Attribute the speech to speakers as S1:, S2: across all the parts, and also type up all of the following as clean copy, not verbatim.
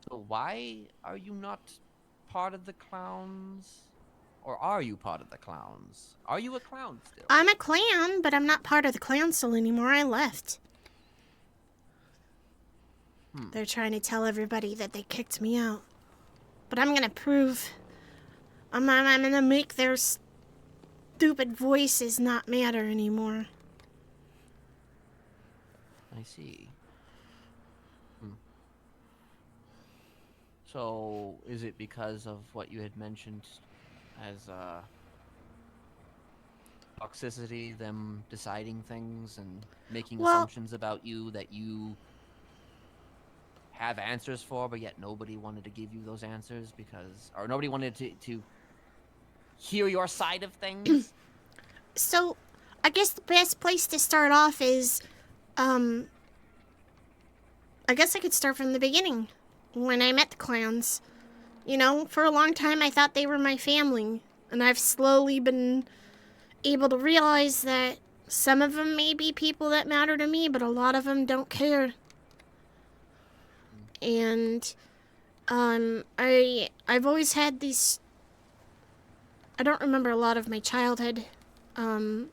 S1: So why are you not part of the clowns? Or are you part of the clowns? Are you a clown still?
S2: I'm a clown, but I'm not part of the council anymore. I left.
S1: Hmm.
S2: They're trying to tell everybody that they kicked me out. But I'm gonna prove. I'm gonna make their stupid voices not matter anymore.
S1: I see. Hmm. So is it because of what you had mentioned as toxicity, them deciding things and making
S2: Well,
S1: assumptions about you that you have answers for, but yet nobody wanted to give you those answers because, or nobody wanted to hear your side of things?
S2: so I guess the best place to start off is, um, I guess I could start from the beginning. When I met the clowns. You know, for a long time I thought they were my family. And I've slowly been able to realize that some of them may be people that matter to me, but a lot of them don't care.
S1: Mm.
S2: And I've always had these. I don't remember a lot of my childhood. Um,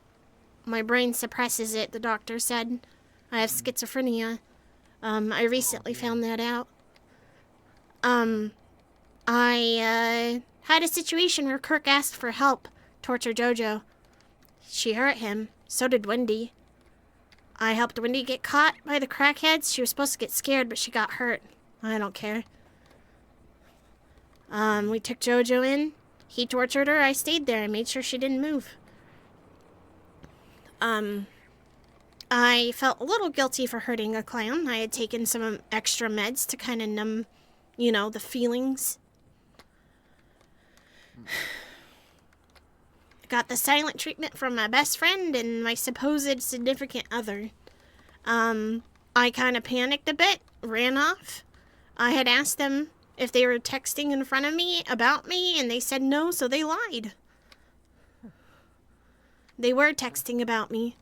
S2: my brain suppresses it. The doctor said I have
S1: Mm.
S2: schizophrenia. I
S1: Oh
S2: recently
S1: dear.
S2: found that out.
S1: Mm.
S2: I had a situation where Kirk asked for help, torture Jojo. She hurt him. So did Wendy. I helped Wendy get caught by the crackheads. She was supposed to get scared, but she got hurt. I don't care.
S1: Mm.
S2: We took Jojo in. He tortured her. I stayed there. I made sure she didn't move. Um, I felt a little guilty for hurting a clown. I had taken some extra meds to kind of numb, the feelings.
S1: Mm.
S2: Got the silent treatment from my best friend and my supposed significant other. I kind of panicked a bit, ran off. I had asked them if they were texting in front of me about me, and they said no, so they lied. They were texting about me.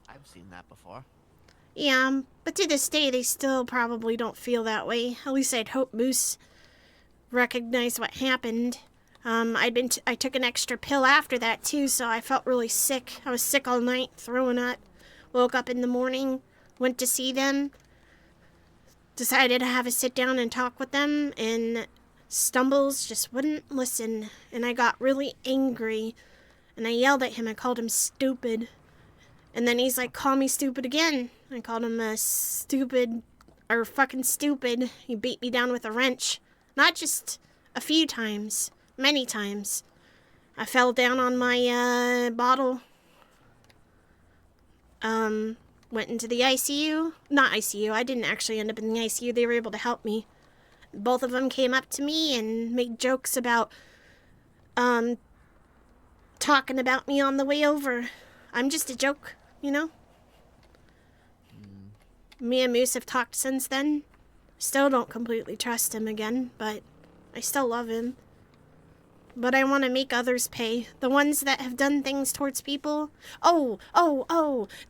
S1: I've seen that before.
S2: Yeah, but to this day, they still probably don't feel that way. At least I'd hope Moose recognized what happened. I took an extra pill after that too, so I felt really sick. I was sick all night, throwing up. Woke up in the morning, went to see them, decided to have a sit down and talk with them, and Stumbles just wouldn't listen. And I got really angry, and I yelled at him. I called him stupid. And then he's like, call me stupid again. I called him a stupid, or fucking stupid. He beat me down with a wrench. Not just a few times, many times. I fell down on my bottle. Went into the ICU. Not ICU, I didn't actually end up in the ICU. They were able to help me. Both of them came up to me and made jokes about um, talking about me on the way over. I'm just a joke, you know?
S1: Mm.
S2: Me and Moose have talked since then. Still don't completely trust him again, but I still love him. But I want to make others pay. The ones that have done things towards people. Oh,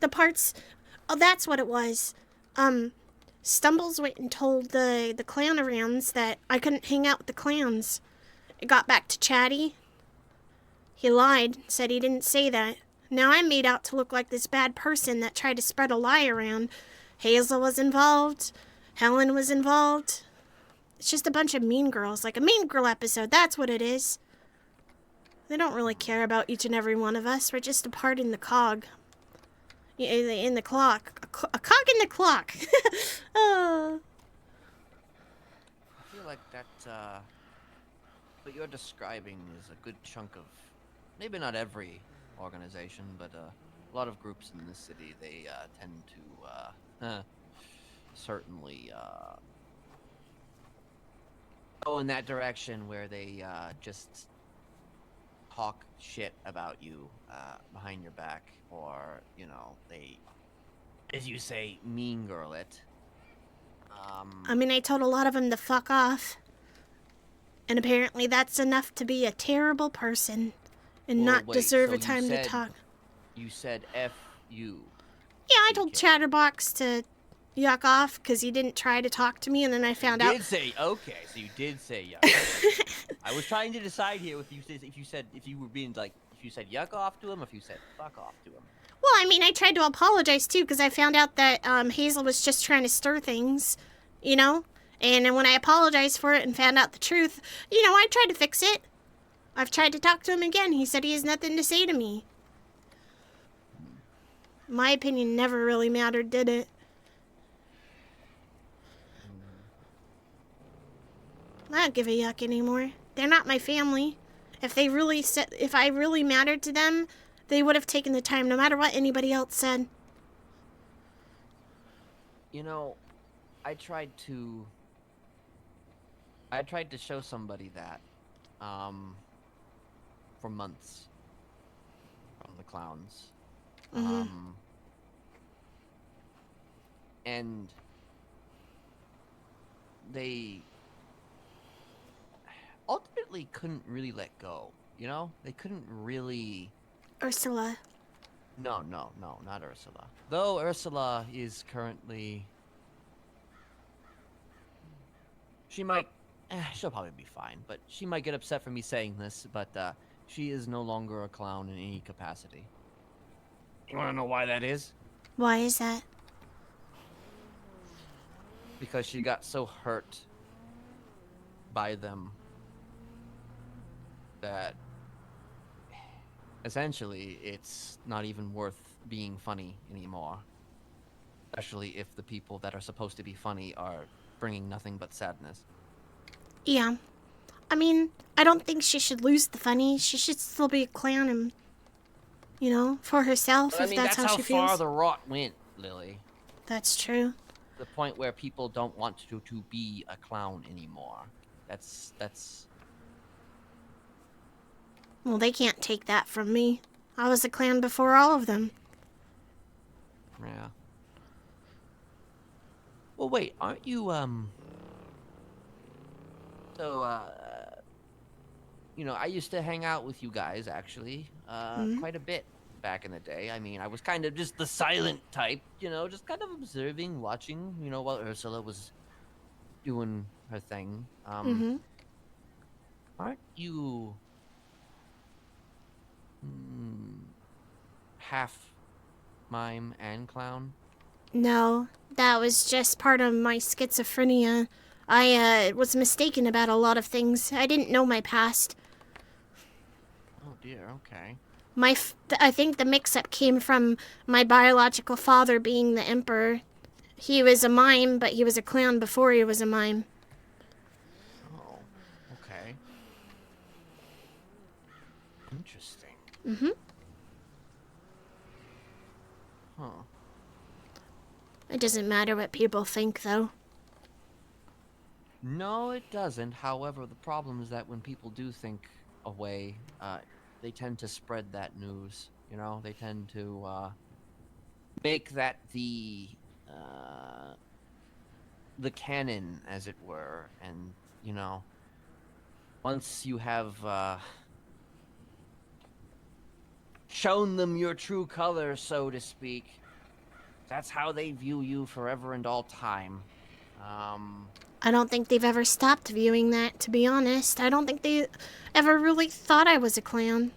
S2: the parts. Oh, that's what it was. Stumbles went and told the clownarounds that I couldn't hang out with the clowns. It got back to Chatty. He lied, said he didn't say that. Now I'm made out to look like this bad person that tried to spread a lie around. Hazel was involved. Helen was involved. It's just a bunch of mean girls, like a Mean Girl episode, that's what it is. They don't really care about each and every one of us. We're just a part in the cog. In the clock. A cog in the clock. Oh.
S1: I feel like that what you're describing is a good chunk of maybe not every organization, but a lot of groups in this city. They tend to certainly go in that direction where they just talk shit about you behind your back, or they, as you say, mean girl it.
S2: I mean, I told a lot of them to fuck off. And apparently that's enough to be a terrible person and
S1: Well,
S2: not
S1: wait.
S2: deserve
S1: So
S2: a time to talk.
S1: you said F you
S2: Yeah, I
S1: to your
S2: told
S1: kid.
S2: Chatterbox to, yuck off because he didn't try to talk to me, and then I found out.
S1: You did say okay, so you did say yuck. I was trying to decide here if you said if you said yuck off to him, or if you said fuck off to him.
S2: Well, I mean, I tried to apologize too because I found out that Hazel was just trying to stir things, you know. And when I apologized for it and found out the truth, you know, I tried to fix it. I've tried to talk to him again. He said he has nothing to say to me. My opinion never really mattered, did it? I don't give a yuck anymore. They're not my family. If I really mattered to them, they would have taken the time no matter what anybody else said.
S1: You know, I tried to show somebody that for months from the clowns. And they ultimately couldn't really let go, you know? They couldn't really...
S2: Ursula.
S1: No, not Ursula. Though Ursula is currently... she'll probably be fine, but she might get upset for me saying this, but she is no longer a clown in any capacity. You wanna know why that is?
S2: Why is that?
S1: Because she got so hurt by them that essentially it's not even worth being funny anymore. Especially if the people that are supposed to be funny are bringing nothing but sadness.
S2: Yeah. I mean, I don't think she should lose the funny. She should still be a clown and, you know, for herself,
S1: but,
S2: if that's how she feels.
S1: That's how far the rot went, Lily.
S2: That's true.
S1: The point where people don't want to be a clown anymore. That's...
S2: Well, they can't take that from me. I was a clown before all of them.
S1: Yeah. Well, wait, aren't you, So, you know, I used to hang out with you guys, actually, quite a bit back in the day. I mean, I was kind of just the silent type, you know, just kind of observing, watching, you know, while Ursula was doing her thing. Aren't you half mime and clown?
S2: No, that was just part of my schizophrenia. I was mistaken about a lot of things. I didn't know my past.
S1: Oh dear, okay.
S2: I think the mix-up came from my biological father being the emperor. He was a mime, but he was a clown before he was a mime.
S1: Oh, okay. Interesting. Huh.
S2: It doesn't matter what people think, though.
S1: No, it doesn't. However, the problem is that when people do think a way, they tend to spread that news. You know, they tend to make that the canon, as it were. And you know, once you have shown them your true color, so to speak, that's how they view you forever and all time.
S2: I don't think they've ever stopped viewing that, to be honest. I don't think they ever really thought I was a clown.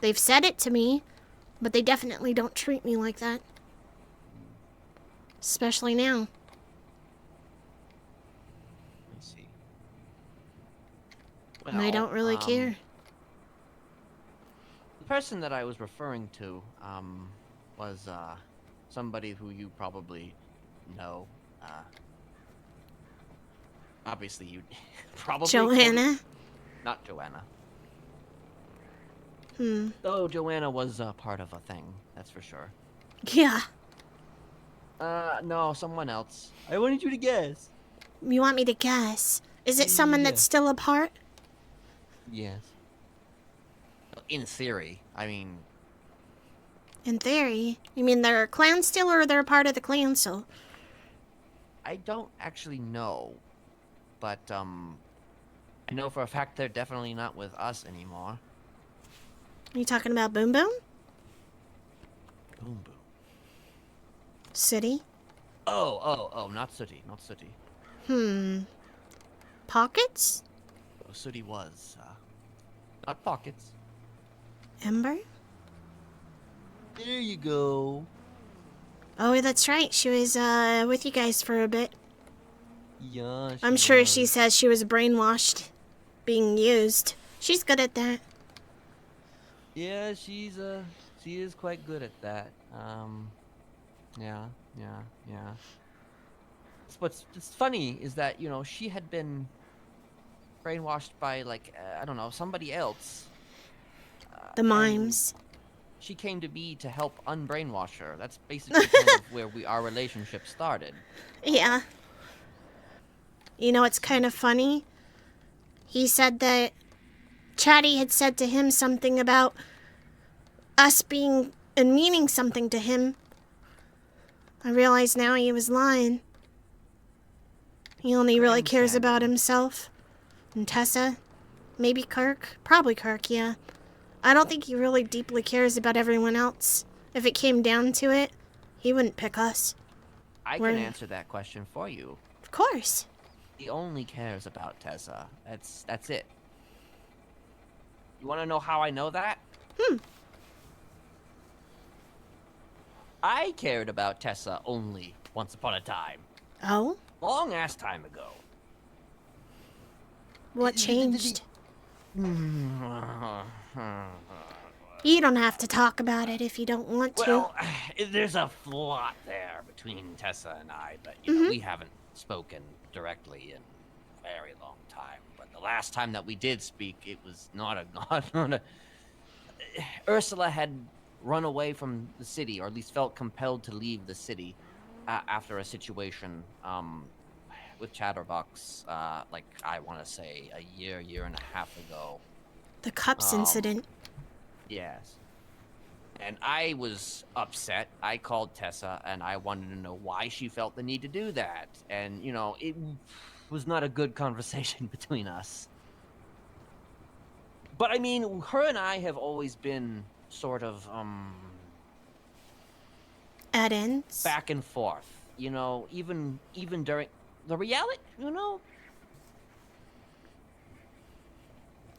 S2: They've said it to me, but they definitely don't treat me like that. Especially now.
S1: I see.
S2: And I don't really care.
S1: The person that I was referring to was somebody who you probably know. Obviously, you probably...
S2: Joanna?
S1: Not Joanna. Though Joanna was part of a thing, that's for sure.
S2: Yeah.
S1: No, someone else. I wanted you to guess.
S2: You want me to guess? Is it someone that's still apart?
S1: Yes. In theory, I mean...
S2: In theory? You mean they're a clan still, or they're a part of the clan still?
S1: I don't actually know. But, I know for a fact they're definitely not with us anymore.
S2: Are you talking about Boom Boom?
S1: Boom Boom.
S2: City?
S1: Oh, not Sooty, not Sooty.
S2: Hmm. Pockets?
S1: Oh, Sooty was, not Pockets.
S2: Ember?
S1: There you go.
S2: Oh, that's right. She was, with you guys for a bit.
S1: Yeah, she
S2: I'm sure
S1: was.
S2: she says she was brainwashed, being used. She's good at that.
S1: Yeah, she is quite good at that. Yeah, yeah. What's funny is that, she had been brainwashed by, like, I don't know, somebody else.
S2: The
S1: And
S2: mimes.
S1: she came to me to help unbrainwash her. That's basically kind of where our relationship started.
S2: Yeah. You know, it's
S1: She
S2: kind of funny. He said that Chatty had said to him something about us being and meaning something to him. I realize now he was lying. He only really cares about
S1: grandstanding.
S2: himself. And Tessa. Maybe Kirk. Probably Kirk, yeah. I don't think he really deeply cares about everyone else. If it came down to it, he wouldn't pick us.
S1: I can
S2: We're...
S1: answer that question for you.
S2: Of course.
S1: He only cares about Tessa. That's it. You want to know how I know that?
S2: Hmm.
S1: I cared about Tessa only once upon a time.
S2: Oh?
S1: Long ass time ago.
S2: What changed? You don't have to talk about it if you don't want to.
S1: Well, there's a lot there between Tessa and I, but we haven't spoken directly in a very long time. But the last time that we did speak, it was not a Ursula had run away from the city, or at least felt compelled to leave the city after a situation with Chatterbox, like I want to say a year and a half ago.
S2: The cups incident.
S1: Yes. And I was upset. I called Tessa and I wanted to know why she felt the need to do that. And, it was not a good conversation between us. But I mean, her and I have always been sort of,
S2: At ends.
S1: back and forth. Even during the reality,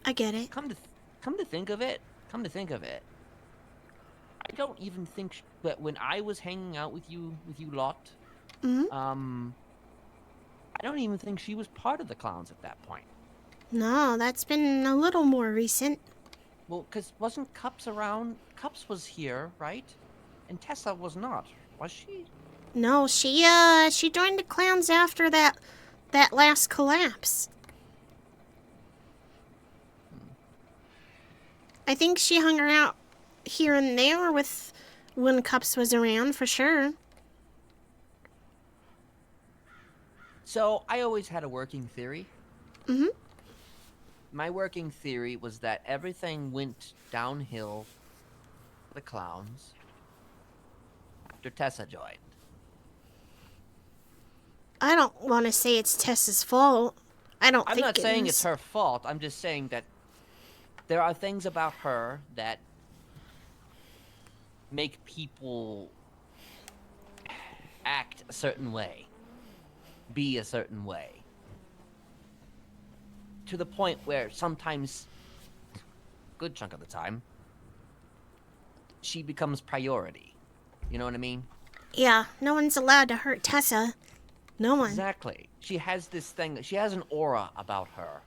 S2: I get it.
S1: come to think of it, I don't even think that when I was hanging out with you lot, I don't even think she was part of the clowns at that point.
S2: No, that's been a little more recent.
S1: Well, because wasn't Cups around? Cups was here, right? And Tessa was not, was she?
S2: No, she joined the clowns after that last collapse. I think she hung around here and there with when Cups was around, for sure.
S1: So, I always had a working theory.
S2: Mm-hmm.
S1: My working theory was that everything went downhill for the clowns after Tessa joined.
S2: I don't want to say it's Tessa's fault. I'm
S1: not saying it's her fault. I'm just saying that there are things about her that make people act a certain way, be a certain way, to the point where sometimes, a good chunk of the time, she becomes priority. You know what I mean?
S2: Yeah, no one's allowed to hurt Tessa. No one.
S1: Exactly. She has this thing, she has an aura about her.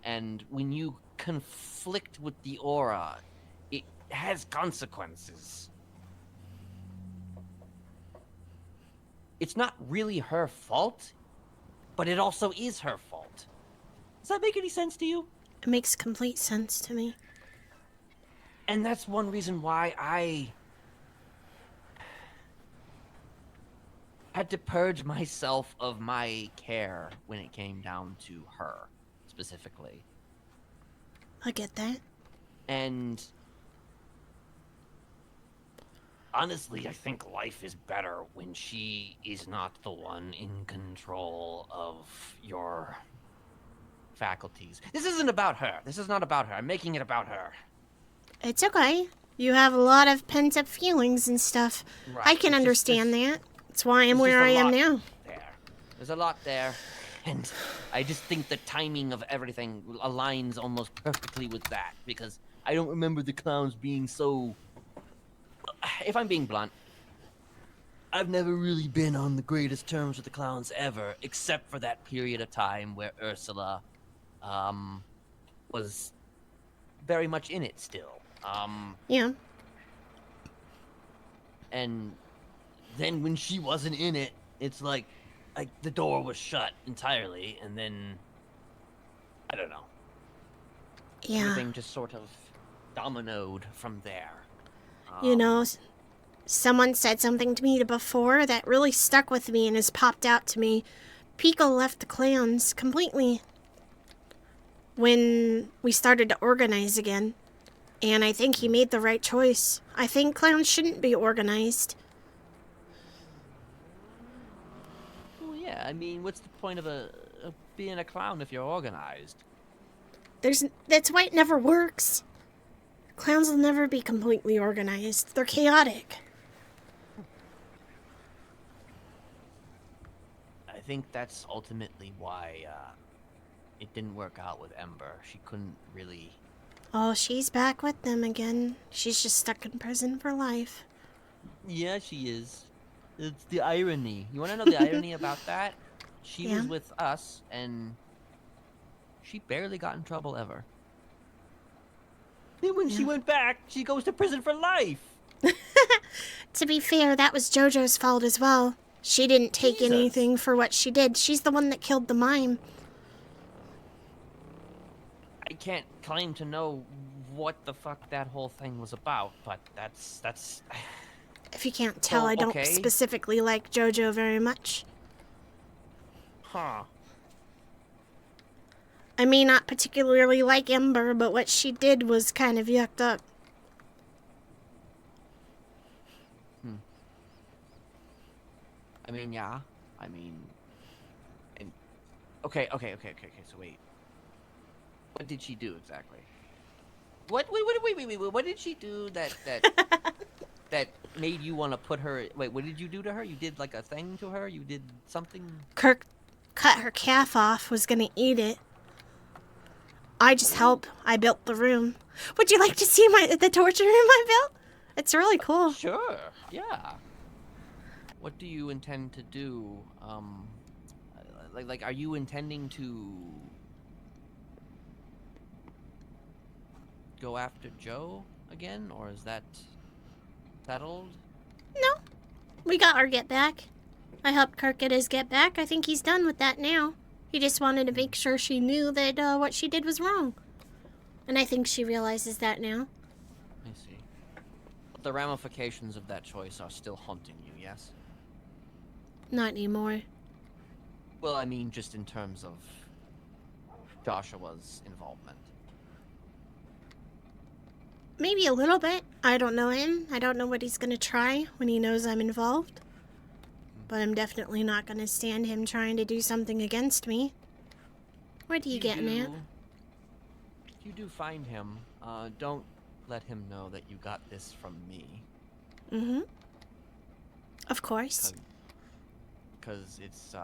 S1: And when you conflict with the aura, it has consequences. It's not really her fault, but it also is her fault. Does that make any sense to you?
S2: It makes complete sense to me.
S1: And that's one reason why I had to purge myself of my care when it came down to her, specifically.
S2: I get that.
S1: And honestly, I think life is better when she is not the one in control of your faculties. This isn't about her. This is not about her. I'm making it about her.
S2: It's okay. You have a lot of pent-up feelings and stuff.
S1: Right.
S2: I can understand that. That's why I'm
S1: There's
S2: where
S1: just
S2: I
S1: a
S2: am
S1: lot
S2: now.
S1: there. There's a lot there, and I just think the timing of everything aligns almost perfectly with that, because I don't remember the clowns being so... If I'm being blunt, I've never really been on the greatest terms with the clowns ever, except for that period of time where Ursula was very much in it still.
S2: Yeah.
S1: And then when she wasn't in it, it's like the door was shut entirely, and then I don't know.
S2: Yeah.
S1: Everything just sort of dominoed from there.
S2: You know, someone said something to me before that really stuck with me and has popped out to me. Pico left the clans completely when we started to organize again. And I think he made the right choice. I think clowns shouldn't be organized.
S1: Well, yeah, I mean, what's the point of being a clown if you're organized?
S2: That's why it never works. Clowns will never be completely organized. They're chaotic.
S1: I think that's ultimately why it didn't work out with Ember. She couldn't really...
S2: Oh, she's back with them again. She's just stuck in prison for life.
S1: Yeah, she is. It's the irony. You want to know the irony about that? She
S2: Yeah.
S1: was with us, and she barely got in trouble ever. Then when she went back, she goes to prison for life.
S2: To be fair, that was JoJo's fault as well. She didn't take
S1: Jesus.
S2: anything for what she did. She's the one that killed the mime.
S1: I can't claim to know what the fuck that whole thing was about, but that's...
S2: If you can't tell,
S1: Oh,
S2: I don't
S1: okay.
S2: specifically like JoJo very much.
S1: Huh.
S2: I may not particularly like Ember, but what she did was kind of yucked up.
S1: I mean, yeah. I mean... Okay, so wait. What did she do exactly? Wait, what did she do that that made you want to put her... Wait, what did you do to her? You did, like, a thing to her? You did something?
S2: Kirk cut her calf off, was gonna eat it. I just helped. I built the room. Would you like to see the torture room I built? It's really cool.
S1: Sure, yeah. What do you intend to do? Like, are you intending to go after Joe again, or is that settled?
S2: No. We got our get back. I helped Kirk get his get back. I think he's done with that now. He just wanted to make sure she knew that what she did was wrong. And I think she realizes that now.
S1: I see. But the ramifications of that choice are still haunting you, yes?
S2: Not anymore.
S1: Well, I mean, just in terms of Joshua's involvement.
S2: Maybe a little bit. I don't know him. I don't know what he's going to try when he knows I'm involved. But I'm definitely not going to stand him trying to do something against me. What are you getting at?
S1: If you do find him, don't let him know that you got this from me.
S2: Mm-hmm. Of course.
S1: Because it's,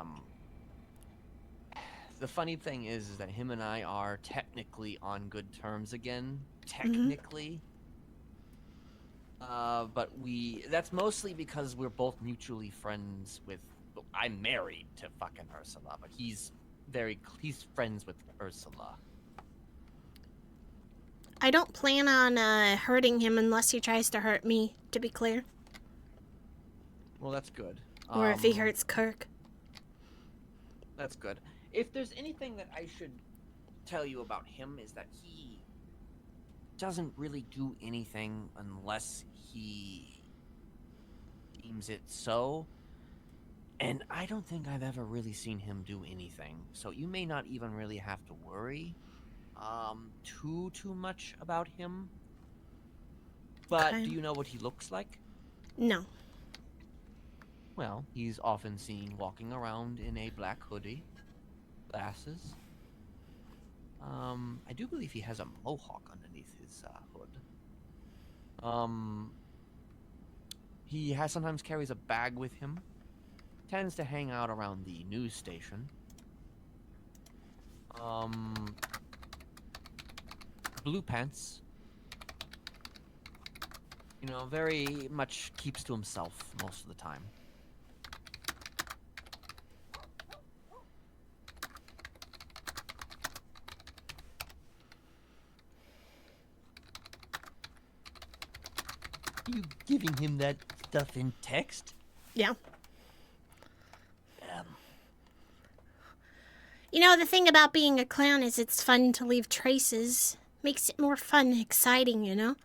S1: the funny thing is that him and I are technically on good terms again. Technically. But that's mostly because we're both mutually friends with... I'm married to fucking Ursula, but he's friends with Ursula.
S2: I don't plan on hurting him unless he tries to hurt me, to be clear.
S1: Well, that's good.
S2: Or if he hurts Kirk.
S1: That's good. If there's anything that I should tell you about him, is that he doesn't really do anything unless he deems it so. And I don't think I've ever really seen him do anything. So you may not even really have to worry too much about him. But
S2: Okay.
S1: do you know what he looks like?
S2: No.
S1: Well, he's often seen walking around in a black hoodie, glasses. I do believe he has a mohawk underneath his hood. He sometimes carries a bag with him. tends to hang out around the news station. Um, blue pants. You know, very much keeps to himself most of the time. You giving him that stuff in text?
S2: Yeah.
S1: Um,
S2: You know, the thing about being a clown is it's fun to leave traces. Makes it more fun and exciting, you know?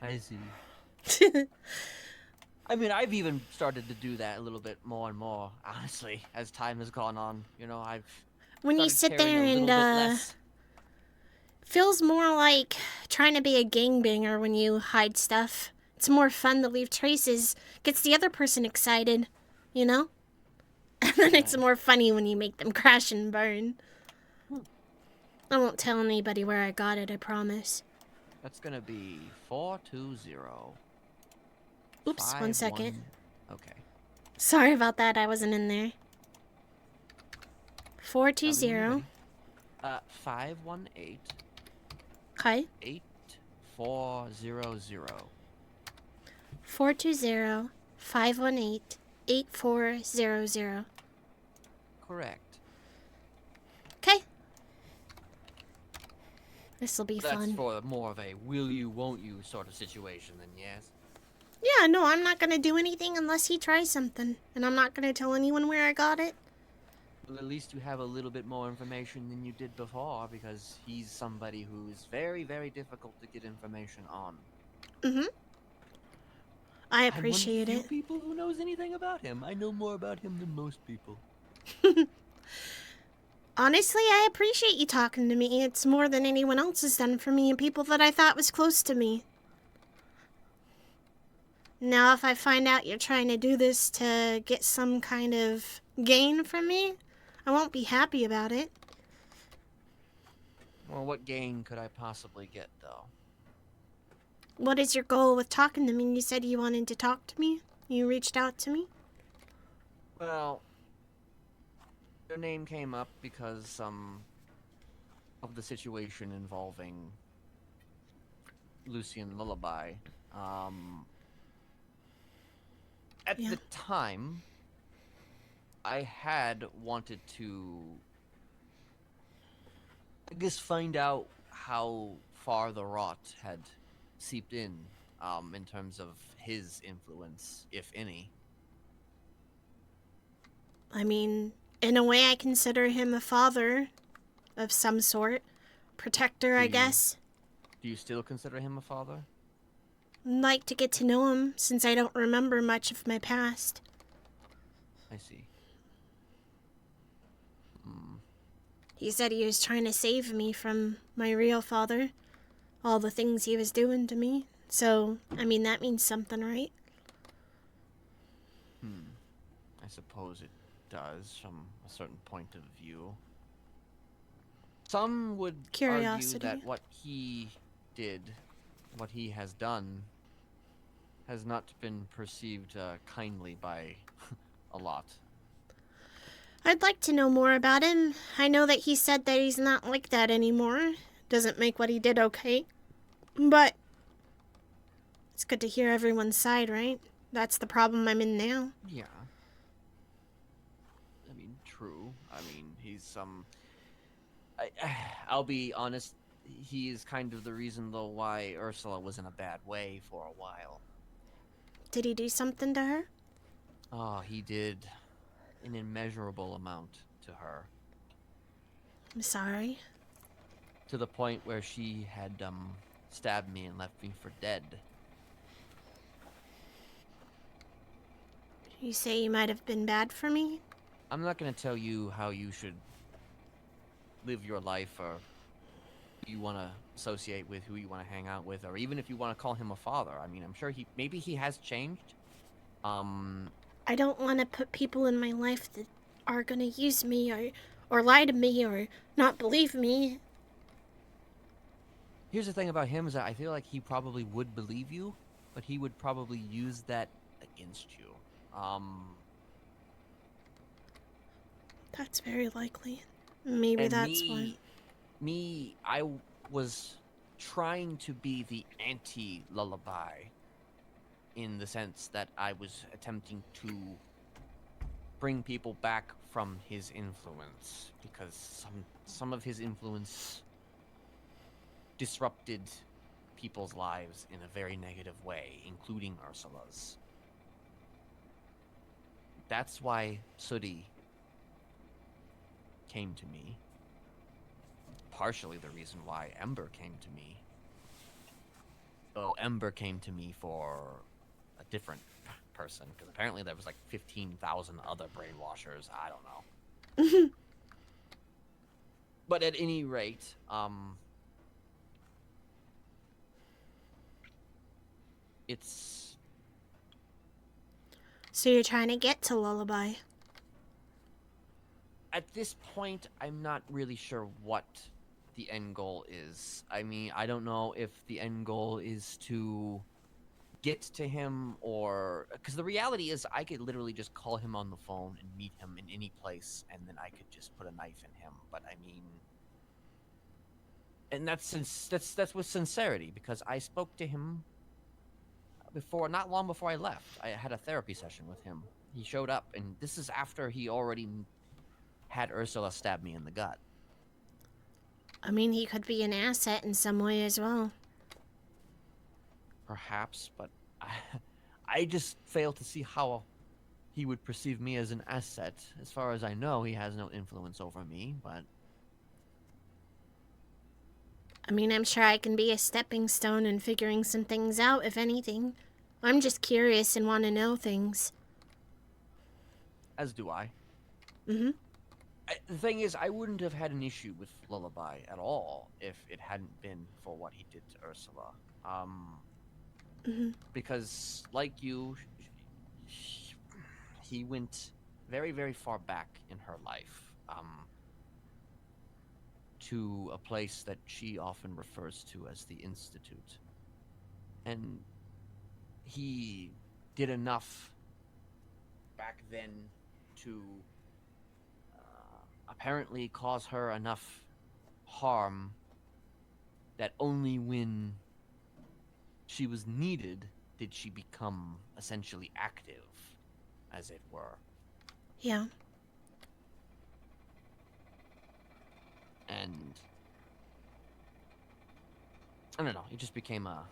S1: I see. I mean, I've even started to do that a little bit more and more, honestly, as time has gone on. You know, I've
S2: When you
S1: started
S2: sit
S1: caring
S2: there
S1: a little
S2: and,
S1: bit less.
S2: feels more like trying to be a gangbanger when you hide stuff. It's more fun to leave traces. Gets the other person excited, you know? And then it's
S1: Right.
S2: more funny when you make them crash and burn.
S1: Hmm.
S2: I won't tell anybody where I got it, I promise.
S1: That's gonna be 420.
S2: Oops, 1 second.
S1: 51. Okay.
S2: Sorry about that, I wasn't in there.
S1: Tell me when you're
S2: 420.
S1: ready. 518
S2: Okay.
S1: 8400.
S2: 420 518 8400.
S1: Correct.
S2: Okay. This'll be
S1: That's
S2: fun.
S1: for more of a will you, won't you sort of situation than yes.
S2: Yeah, no, I'm not gonna do anything unless he tries something. And I'm not gonna tell anyone where I got it.
S1: Well, at least you have a little bit more information than you did before, because he's somebody who's very, very difficult to get information on.
S2: Mm-hmm. I
S1: I'm one of the
S2: appreciate
S1: few
S2: it.
S1: people who knows anything about him. I know more about him than most people.
S2: Honestly, I appreciate you talking to me. It's more than anyone else has done for me and people that I thought was close to me. Now, if I find out you're trying to do this to get some kind of gain from me, I won't be happy about it.
S1: Well, what gain could I possibly get, though?
S2: What is your goal with talking to me? You said you wanted to talk to me. You reached out to me.
S1: Well, your name came up because of the situation involving Lucy and Lullabi. At
S2: Yeah.
S1: the time, I had wanted to, I guess, find out how far the rot had seeped in terms of his influence, if any.
S2: I mean, in a way, I consider him a father of some sort. Protector, I guess.
S1: Do you still consider him a father?
S2: I'd like to get to know him since I don't remember much of my past.
S1: I see. Hmm.
S2: He said he was trying to save me from my real father. All the things he was doing to me. So, I mean, that means something, right?
S1: I suppose it does from a certain point of view. Some would argue
S2: Curiosity.
S1: that what he did, what he has done, has not been perceived kindly by a lot.
S2: I'd like to know more about him. I know that he said that he's not like that anymore. Doesn't make what he did okay. But it's good to hear everyone's side, right? That's the problem I'm in now.
S1: Yeah. I mean, true. I mean, he's I'll be honest. He is kind of the reason, though, why Ursula was in a bad way for a while.
S2: Did he do something to her?
S1: Oh, he did an immeasurable amount to her.
S2: I'm sorry.
S1: To the point where she had stabbed me and left me for dead.
S2: You say you might have been bad for me?
S1: I'm not gonna tell you how you should live your life, or who you want to associate with, who you want to hang out with, or even if you want to call him a father. I mean, I'm sure maybe he has changed.
S2: I don't want to put people in my life that are going to use me or lie to me or not believe me.
S1: Here's the thing about him is that I feel like he probably would believe you, but he would probably use that against you.
S2: That's very likely. Maybe
S1: And
S2: that's why.
S1: I was trying to be the anti-Lullabi in the sense that I was attempting to bring people back from his influence, because some of his influence disrupted people's lives in a very negative way, including Ursula's. That's why Sooty came to me. Partially the reason why Ember came to me. Though Ember came to me for a different person, because apparently there was like 15,000 other brainwashers. I don't know. But at any rate, it's...
S2: So you're trying to get to Lullabi.
S1: At this point, I'm not really sure what the end goal is. I mean, I don't know if the end goal is to get to him, or... Because the reality is, I could literally just call him on the phone and meet him in any place, and then I could just put a knife in him. But I mean... And that's with sincerity, because I spoke to him before, not long before I left. I had a therapy session with him. He showed up, and this is after he already had Ursula stab me in the gut.
S2: I mean, he could be an asset in some way as well.
S1: Perhaps, but I just fail to see how he would perceive me as an asset. As far as I know, he has no influence over me, but...
S2: I mean, I'm sure I can be a stepping stone in figuring some things out, if anything. I'm just curious and want to know things.
S1: As do I.
S2: Mm-hmm.
S1: The thing is, I wouldn't have had an issue with Lullabi at all if it hadn't been for what he did to Ursula. Because, like you, he went very, very far back in her life. To a place that she often refers to as the Institute. And he did enough back then to apparently cause her enough harm that only when she was needed did she become essentially active, as it were.
S2: Yeah.
S1: And I don't know, it just became a...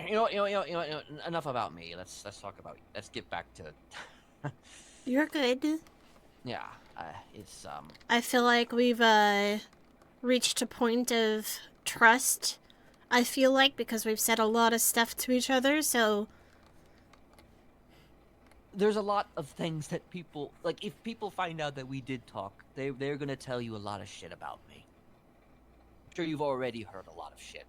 S1: You know, enough about me. Let's talk about... Let's get back to...
S2: You're good.
S1: Yeah, it's...
S2: I feel like we've, reached a point of trust. I feel like, because we've said a lot of stuff to each other, so...
S1: There's a lot of things that people... Like, if people find out that we did talk, they're gonna tell you a lot of shit about me. I'm sure you've already heard a lot of shit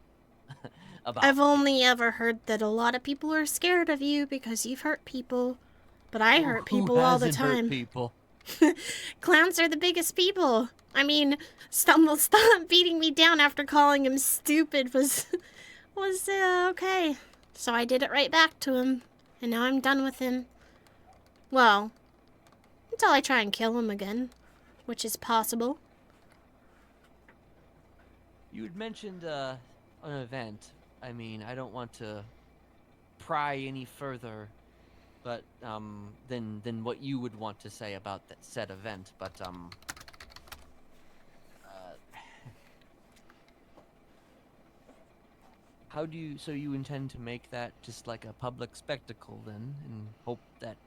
S1: about
S2: I've
S1: me.
S2: only ever heard that a lot of people are scared of you because you've hurt people. But I hurt people all the time.
S1: Who hasn't hurt people?
S2: Clowns are the biggest people. I mean, Stumble stopped beating me down after calling him stupid was okay. So I did it right back to him. And now I'm done with him. Well, until I try and kill him again, which is possible.
S1: You had mentioned an event. I mean, I don't want to pry any further, but than what you would want to say about that said event. But how do you? So you intend to make that just like a public spectacle then, and hope that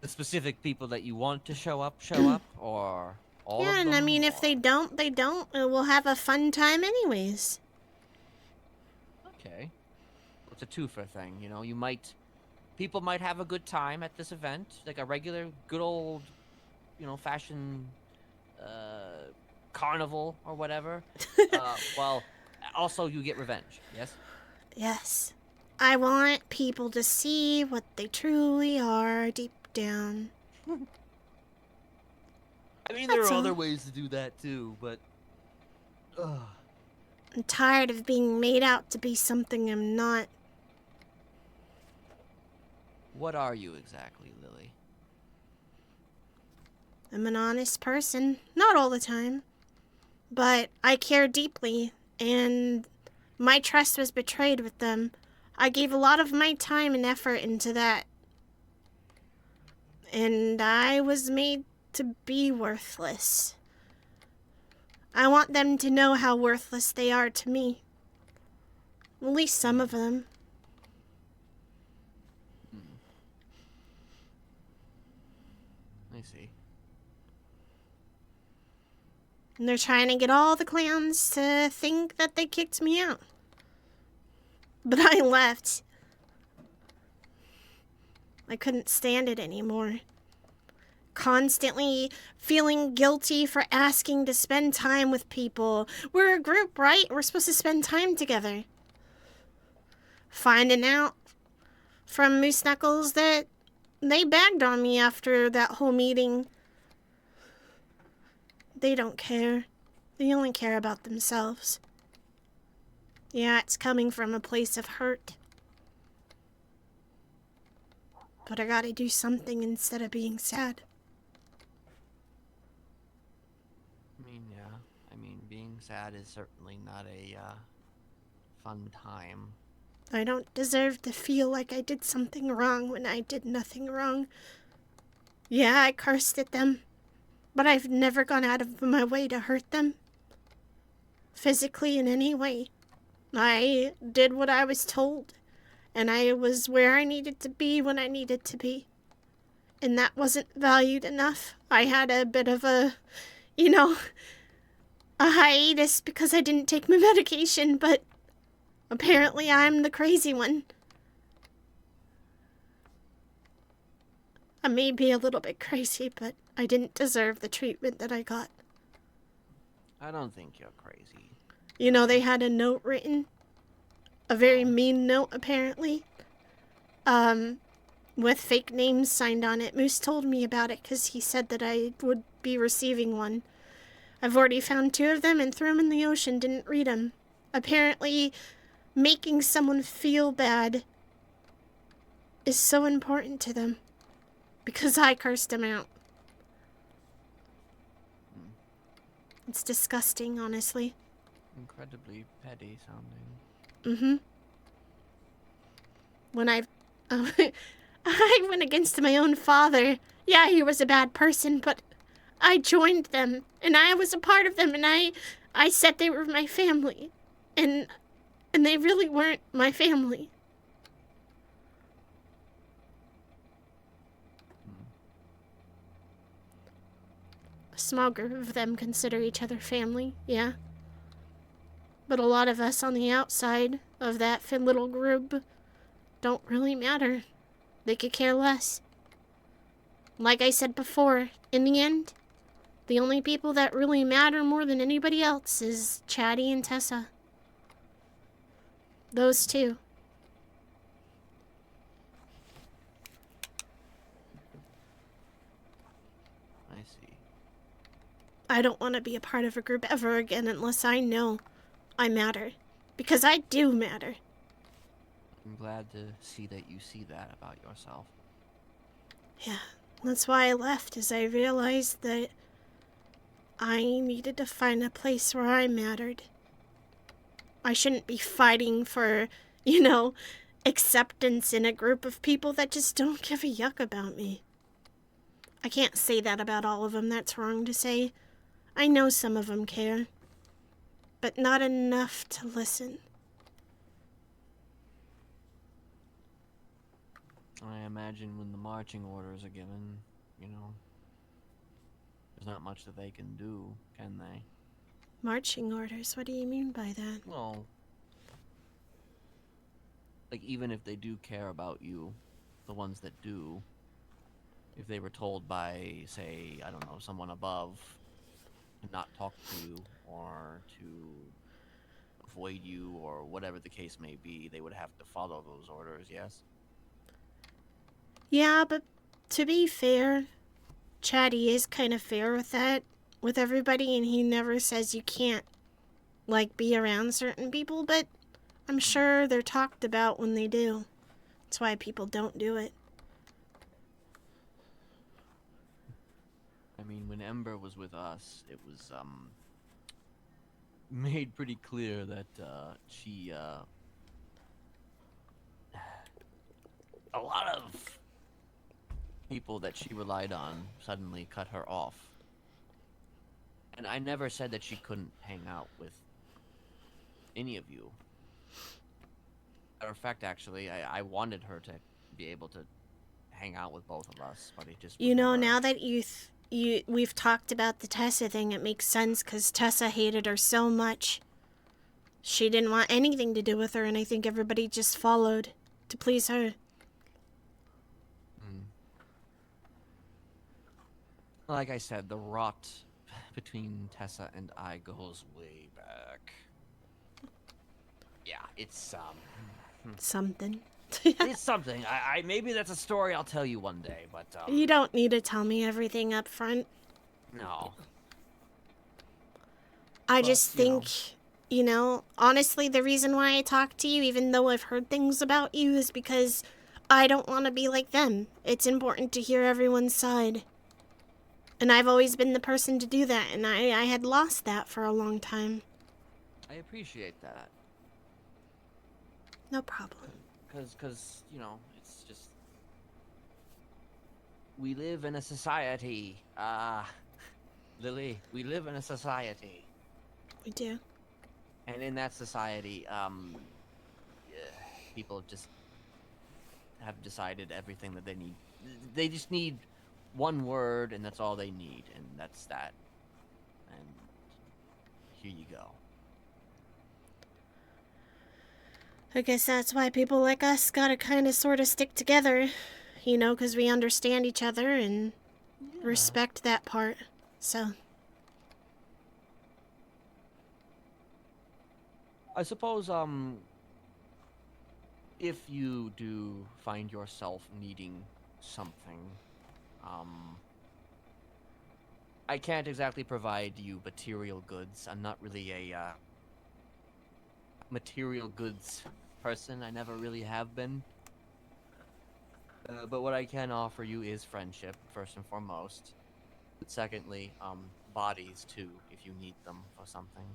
S1: the specific people that you want to show up, or all of
S2: Yeah,
S1: them?
S2: and I mean, if
S1: or...
S2: they don't, they don't. We'll have a fun time anyways.
S1: Okay. It's a twofer thing, you know. People might have a good time at this event, like a regular, good old, fashion carnival or whatever. Well, also you get revenge, yes?
S2: Yes. I want people to see what they truly are deep down.
S1: I mean,
S2: That's
S1: there are
S2: all.
S1: other ways to do that too, but...
S2: I'm tired of being made out to be something I'm not.
S1: What are you exactly, Lily?
S2: I'm an honest person. Not all the time. But I care deeply, and my trust was betrayed with them. I gave a lot of my time and effort into that. And I was made to be worthless. I want them to know how worthless they are to me. At least some of them.
S1: I see.
S2: And they're trying to get all the clans to think that they kicked me out. But I left. I couldn't stand it anymore. Constantly feeling guilty for asking to spend time with people. We're a group, right? We're supposed to spend time together. Finding out from Moose Knuckles that they bagged on me after that whole meeting. They don't care. They only care about themselves. Yeah, it's coming from a place of hurt. But I gotta do something instead of being sad.
S1: Being sad is certainly not a fun time.
S2: I don't deserve to feel like I did something wrong when I did nothing wrong. Yeah, I cursed at them, but I've never gone out of my way to hurt them. Physically in any way. I did what I was told, and I was where I needed to be when I needed to be. And that wasn't valued enough. I had a bit of a hiatus because I didn't take my medication, but apparently I'm the crazy one. I may be a little bit crazy, but I didn't deserve the treatment that I got.
S1: I don't think you're crazy.
S2: They had a note written. A very mean note, apparently. With fake names signed on it. Moose told me about it because he said that I would be receiving one. I've already found 2 of them and threw them in the ocean, didn't read them. Apparently, making someone feel bad is so important to them. Because I cursed them out. It's disgusting, honestly.
S1: Incredibly petty sounding.
S2: When I went against my own father. Yeah, he was a bad person, but I joined them, and I was a part of them, and I said they were my family, and they really weren't my family. A small group of them consider each other family, yeah. But a lot of us on the outside of that little group don't really matter. They could care less. Like I said before, in the end, the only people that really matter more than anybody else is Chatty and Tessa. Those 2.
S1: I see.
S2: I don't want to be a part of a group ever again unless I know I matter. Because I do matter.
S1: I'm glad to see that you see that about yourself.
S2: Yeah, that's why I left, as I realized that I needed to find a place where I mattered. I shouldn't be fighting for, acceptance in a group of people that just don't give a yuck about me. I can't say that about all of them, that's wrong to say. I know some of them care, but not enough to listen.
S1: I imagine when the marching orders are given, there's not much that they can do, can they?
S2: Marching orders? What do you mean by that?
S1: Well, like, even if they do care about you, the ones that do, if they were told by, say, I don't know, someone above to not talk to you or to avoid you or whatever the case may be, they would have to follow those orders, yes?
S2: Yeah, but to be fair, Chatty is kind of fair with that, with everybody, and he never says you can't, be around certain people, but I'm sure they're talked about when they do. That's why people don't do it.
S1: Ember was with us, it was made pretty clear that she a lot of people that she relied on suddenly cut her off. And I never said that she couldn't hang out with any of you. Matter of fact, actually, I wanted her to be able to hang out with both of us, but it just was
S2: You know,
S1: never...
S2: now that we've talked about the Tessa thing, it makes sense because Tessa hated her so much. She didn't want anything to do with her, and I think everybody just followed to please her.
S1: Like I said, the rot between Tessa and I goes way back. Yeah, it's
S2: Something.
S1: it's something. I maybe that's a story I'll tell you one day, but
S2: You don't need to tell me everything up front.
S1: no.
S2: I
S1: But,
S2: just think, honestly, the reason why I talk to you, even though I've heard things about you, is because I don't want to be like them. It's important to hear everyone's side. And I've always been the person to do that, and I had lost that for a long time.
S1: I appreciate that.
S2: No problem.
S1: Cause it's just we live in a society. Lily, we live in a society.
S2: We do.
S1: And in that society, people just have decided everything that they need. They just need one word, and that's all they need, and that's that. And here you go.
S2: I guess that's why people like us gotta kind of sort of stick together, because we understand each other and respect that part. So.
S1: I suppose, if you do find yourself needing something, I can't exactly provide you material goods. I'm not really a, material goods person. I never really have been. But what I can offer you is friendship, first and foremost. But secondly, bodies, too, if you need them for something.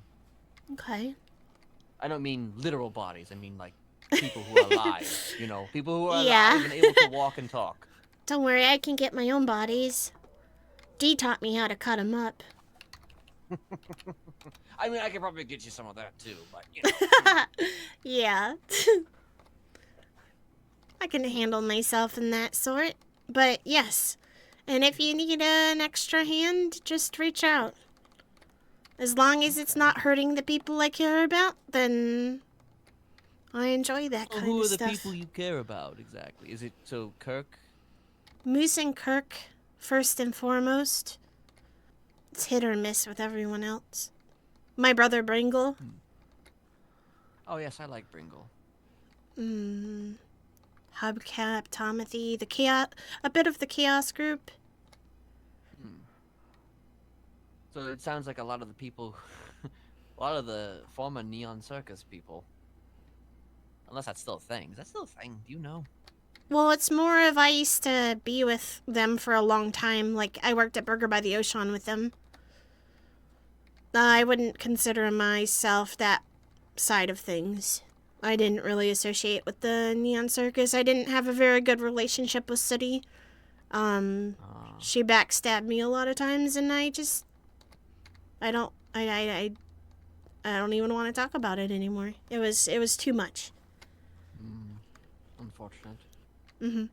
S2: Okay.
S1: I don't mean literal bodies. I mean, like, people who are alive, people who are
S2: Yeah.
S1: alive and able to walk and talk.
S2: Don't worry, I can get my own bodies. Dee taught me how to cut them up.
S1: I mean, I could probably get you some of that, too, but,
S2: Yeah. I can handle myself in that sort. But yes. And if you need an extra hand, just reach out. As long as it's not hurting the people I care about, then I enjoy that kind
S1: who
S2: of
S1: are the
S2: stuff.
S1: people you care about, exactly? Is it, so, Kirk?
S2: Moose and Kirk, first and foremost. It's hit or miss with everyone else. My brother Bringle.
S1: Oh, yes, I like Bringle.
S2: Hubcap, Tomothy, a bit of the Chaos group.
S1: So it sounds like a lot of the people, a lot of the former Neon Circus people. Unless that's still a thing. Is that still a thing? Do you know?
S2: Well, it's more of I used to be with them for a long time. Like, I worked at Burger by the Ocean with them. I wouldn't consider myself that side of things. I didn't really associate with the Neon Circus. I didn't have a very good relationship with City. She backstabbed me a lot of times, and I don't even want to talk about it anymore. It was too much.
S1: Unfortunate.
S2: And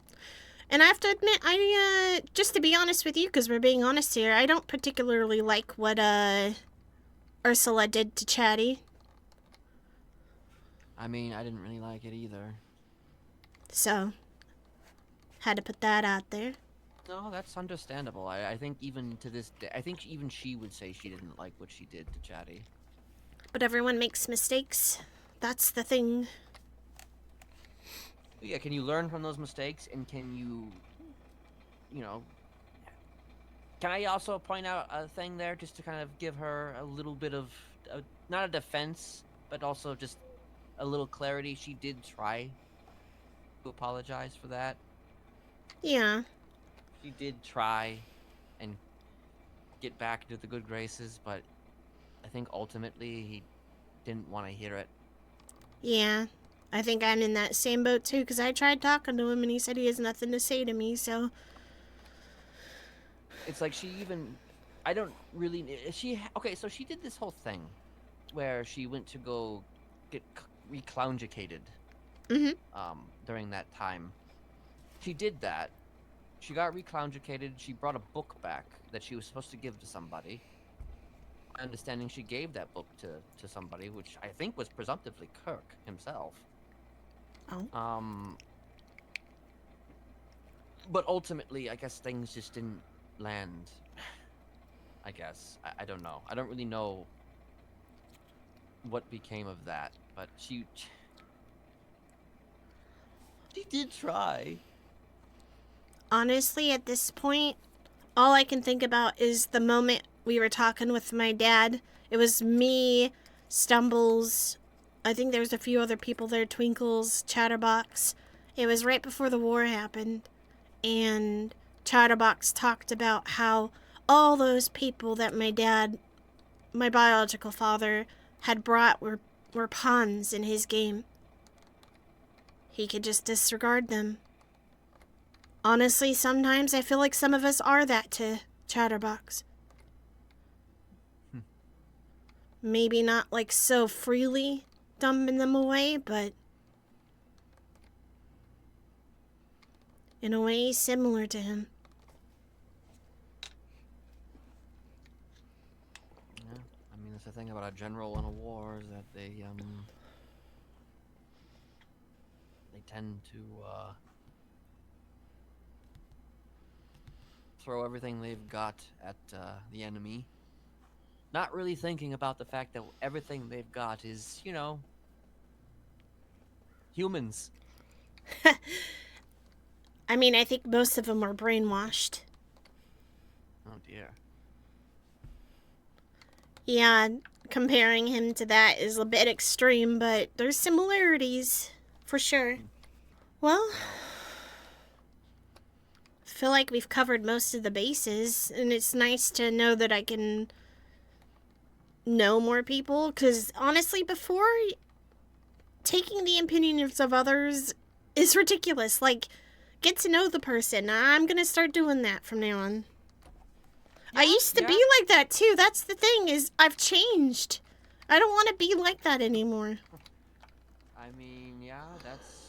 S2: I have to admit, just to be honest with you, because we're being honest here, I don't particularly like what Ursula did to Chatty.
S1: I mean, I didn't really like it either.
S2: So, had to put that out there.
S1: No, that's understandable. I think even to this day, I think even she would say she didn't like what she did to Chatty.
S2: But everyone makes mistakes. That's the thing.
S1: Yeah, can you learn from those mistakes, and can you, can I also point out a thing there, just to kind of give her a little bit of, not a defense, but also just a little clarity? She did try to apologize for that.
S2: Yeah.
S1: She did try and get back into the good graces, but I think ultimately he didn't want to hear it.
S2: Yeah, I think I'm in that same boat too, because I tried talking to him and he said he has nothing to say to me, so.
S1: It's like she even, I don't really, okay, so she did this whole thing where she went to go get recloungicated
S2: Mm-hmm.
S1: during that time. She did that. She got recloungicated. She brought a book back that she was supposed to give to somebody. My understanding, she gave that book to somebody, which I think was presumptively Kirk himself.
S2: Oh.
S1: But ultimately, I guess things just didn't land. I guess. I don't know. I don't really know what became of that, but she did try.
S2: Honestly, at this point, all I can think about is the moment we were talking with my dad. It was me, Stumbles. I think there was a few other people there, Twinkles, Chatterbox. It was right before the war happened. And Chatterbox talked about how all those people that my dad, my biological father, had brought were pawns in his game. He could just disregard them. Honestly, sometimes I feel like some of us are that to Chatterbox. Maybe not like so freely dumping them away, but in a way similar to him.
S1: Yeah, I mean, that's the thing about a general in a war is that they tend to throw everything they've got at the enemy, not really thinking about the fact that everything they've got is, humans.
S2: I mean, I think most of them are brainwashed.
S1: Oh dear.
S2: Yeah, comparing him to that is a bit extreme, but there's similarities, for sure. Well, I feel like we've covered most of the bases, and it's nice to know that I can know more people, because honestly, before, taking the opinions of others is ridiculous. Like, get to know the person. I'm gonna start doing that from now on. I used to be like that too. That's the thing, is I've changed. I don't want to be like that anymore.
S1: I mean, yeah, that's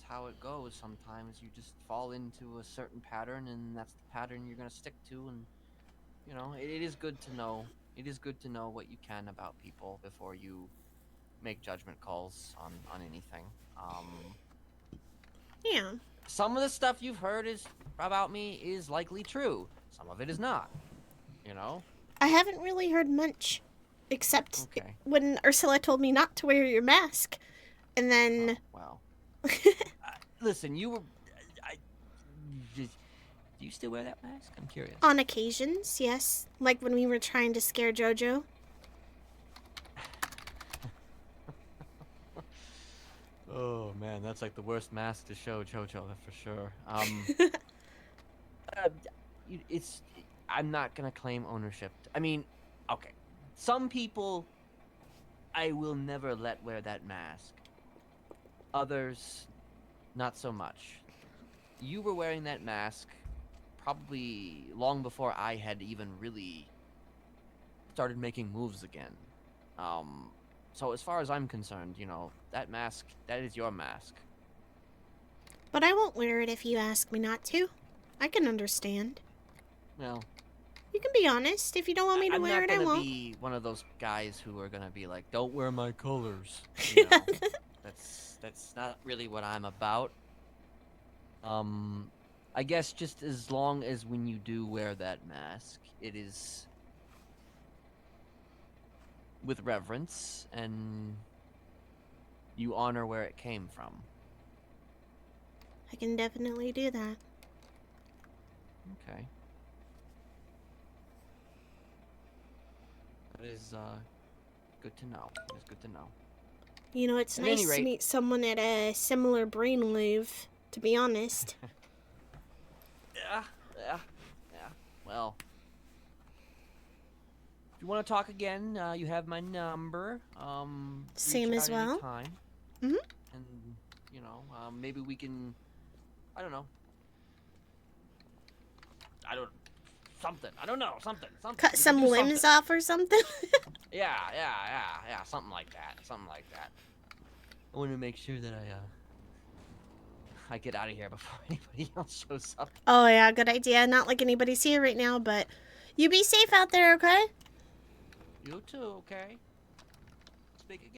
S1: how it goes. Sometimes you just fall into a certain pattern, and that's the pattern you're gonna stick to. And it is good to know. It is good to know what you can about people before you make judgment calls on anything.
S2: Yeah.
S1: Some of the stuff you've heard is about me is likely true. Some of it is not. You know.
S2: I haven't really heard much, except
S1: Okay.
S2: when Ursula told me not to wear your mask. And then...
S1: Oh, well. Listen, you were... do you still wear that mask? I'm curious.
S2: On occasions, yes. Like when we were trying to scare Jojo.
S1: Oh man, that's like the worst mask to show Jojo, that's for sure. It's I'm not gonna claim ownership. I mean, okay, some people I will never let wear that mask. Others, not so much. You were wearing that mask probably long before I had even really started making moves again. So as far as I'm concerned, that mask, that is your mask.
S2: But I won't wear it if you ask me not to. I can understand.
S1: Well,
S2: You can be honest. If you don't want me to
S1: I'm
S2: wear
S1: not
S2: it, I
S1: gonna
S2: won't.
S1: be one of those guys who are gonna be like, "Don't wear my colors." That's not really what I'm about. I guess just as long as when you do wear that mask, it is with reverence and you honor where it came from.
S2: I can definitely do that.
S1: Okay. That is good to know. It's good to know.
S2: You know, it's
S1: At any
S2: nice to
S1: rate,
S2: meet someone at a similar brainwave, to be honest.
S1: yeah. Well, you want to talk again, you have my number.
S2: Same
S1: Reach
S2: as
S1: out
S2: well.
S1: anytime.
S2: Mhm.
S1: And you know, maybe we can. I don't know. I don't. Something. I don't know. Something. Something.
S2: Cut
S1: We
S2: some
S1: can do
S2: limbs
S1: something.
S2: off or something.
S1: Yeah. Something like that. Something like that. I want to make sure that I get out of here before anybody else shows up.
S2: Oh yeah, good idea. Not like anybody's here right now, but you be safe out there, okay?
S1: You too, okay? Speak again.